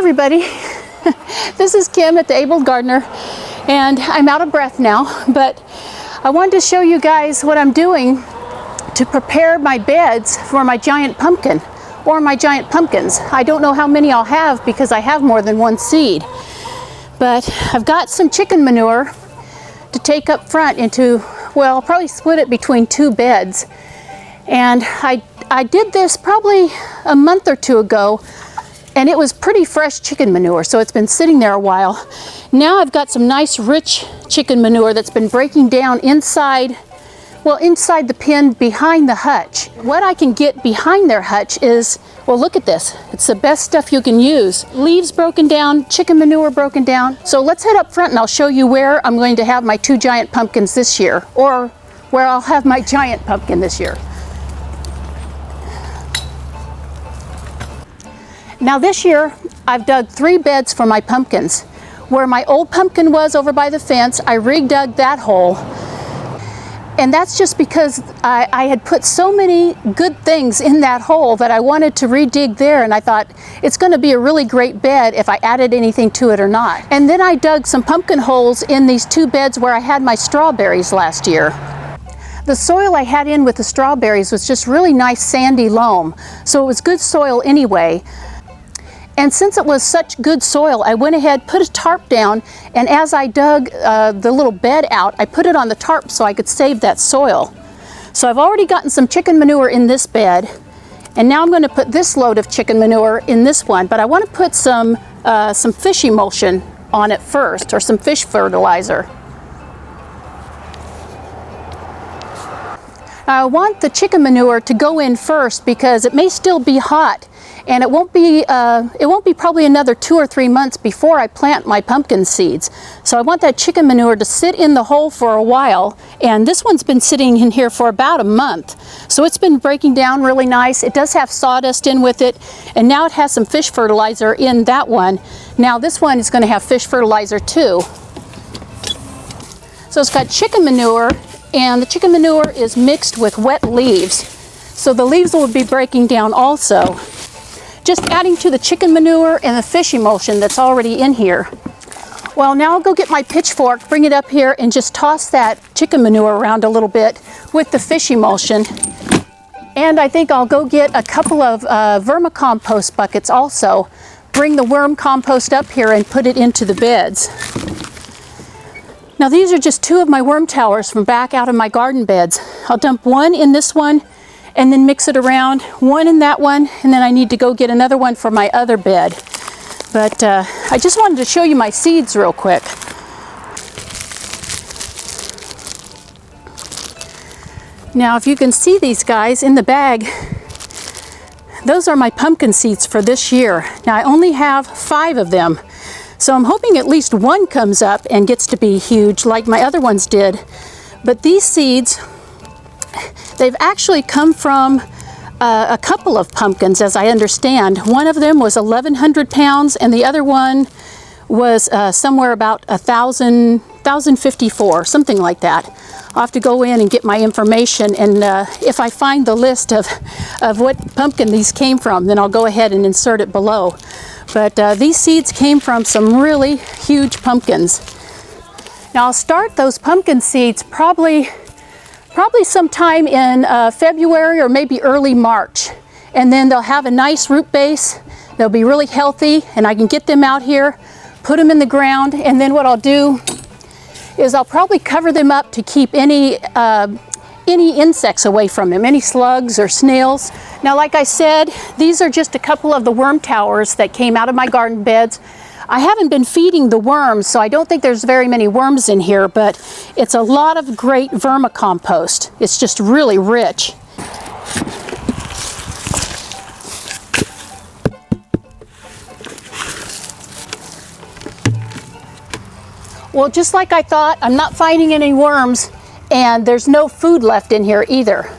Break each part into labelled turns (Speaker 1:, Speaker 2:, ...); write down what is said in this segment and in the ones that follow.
Speaker 1: everybody. This is Kim at the Abled Gardener, and I'm out of breath now, but I wanted to show you guys what I'm doing to prepare my beds for my giant pumpkin or my giant pumpkins. I don't know how many I'll have because I have more than one seed, but I've got some chicken manure to take up front into, well, I'll probably split it between two beds. And I did this probably a month or two ago, and it was pretty fresh chicken manure, so it's been sitting there a while. Now I've got some nice rich chicken manure that's been breaking down inside the pen behind the hutch. What I can get behind their hutch is, well, look at this. It's the best stuff you can use. Leaves broken down, chicken manure broken down. So let's head up front and I'll show you where I'm going to have my two giant pumpkins this year, or where I'll have my giant pumpkin this year. Now this year, I've dug 3 beds for my pumpkins. Where my old pumpkin was over by the fence, I re-dug that hole. And that's just because I had put so many good things in that hole that I wanted to re-dig there, and I thought it's going to be a really great bed if I added anything to it or not. And then I dug some pumpkin holes in these 2 beds where I had my strawberries last year. The soil I had in with the strawberries was just really nice sandy loam, so it was good soil anyway. And since it was such good soil, I went ahead, put a tarp down, and as I dug the little bed out, I put it on the tarp so I could save that soil. So I've already gotten some chicken manure in this bed, and now I'm going to put this load of chicken manure in this one, but I want to put some fish emulsion on it first, or some fish fertilizer. I want the chicken manure to go in first because it may still be hot, and it won't be probably another 2 or 3 months before I plant my pumpkin seeds. So I want that chicken manure to sit in the hole for a while, and this one's been sitting in here for about a month. So it's been breaking down really nice. It does have sawdust in with it, and now it has some fish fertilizer in that one. Now this one is going to have fish fertilizer too. So it's got chicken manure, and the chicken manure is mixed with wet leaves. So the leaves will be breaking down also. Just adding to the chicken manure and the fish emulsion that's already in here. Well, now I'll go get my pitchfork, bring it up here, and just toss that chicken manure around a little bit with the fish emulsion. And I think I'll go get a couple of vermicompost buckets also. Bring the worm compost up here and put it into the beds. Now these are just 2 of my worm towers from back out of my garden beds. I'll dump one in this one, and then mix it around, one in that one, and then I need to go get another one for my other bed. But I just wanted to show you my seeds real quick. Now if you can see these guys in the bag, those are my pumpkin seeds for this year. Now I only have 5 of them, so I'm hoping at least one comes up and gets to be huge like my other ones did. But these seeds, they've actually come from a couple of pumpkins, as I understand. One of them was 1,100 pounds, and the other one was somewhere about 1,054, something like that. I'll have to go in and get my information, and if I find the list of what pumpkin these came from, then I'll go ahead and insert it below. But these seeds came from some really huge pumpkins. Now I'll start those pumpkin seeds probably sometime in February or maybe early March. And then they'll have a nice root base. They'll be really healthy, and I can get them out here, put them in the ground, and then what I'll do is I'll probably cover them up to keep any insects away from them, any slugs or snails. Now, like I said, these are just a couple of the worm towers that came out of my garden beds. I haven't been feeding the worms, so I don't think there's very many worms in here, but it's a lot of great vermicompost. It's just really rich. Well, just like I thought, I'm not finding any worms, and there's no food left in here either.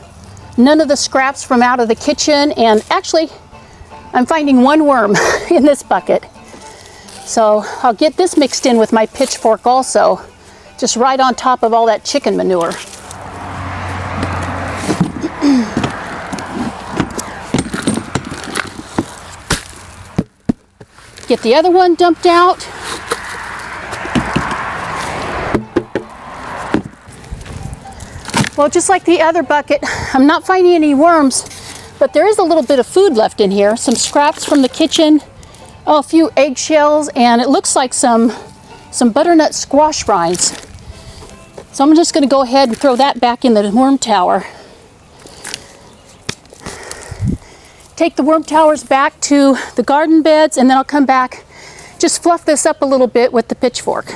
Speaker 1: None of the scraps from out of the kitchen, and actually, I'm finding one worm in this bucket. So I'll get this mixed in with my pitchfork also, just right on top of all that chicken manure. Get the other one dumped out. Well, just like the other bucket, I'm not finding any worms, but there is a little bit of food left in here. Some scraps from the kitchen, a few eggshells, and it looks like some butternut squash rinds. So I'm just going to go ahead and throw that back in the worm tower. Take the worm towers back to the garden beds, and then I'll come back, just fluff this up a little bit with the pitchfork.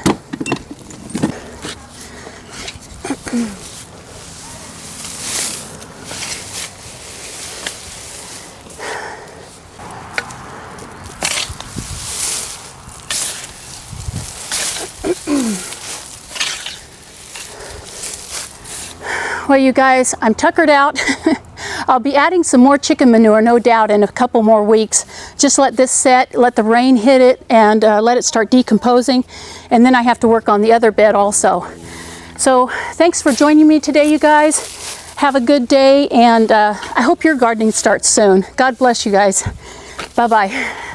Speaker 1: Well, you guys, I'm tuckered out. I'll be adding some more chicken manure, no doubt, in a couple more weeks. Just let this set, let the rain hit it, and let it start decomposing. And then I have to work on the other bed also. So thanks for joining me today, you guys. Have a good day, and I hope your gardening starts soon. God bless you guys. Bye-bye.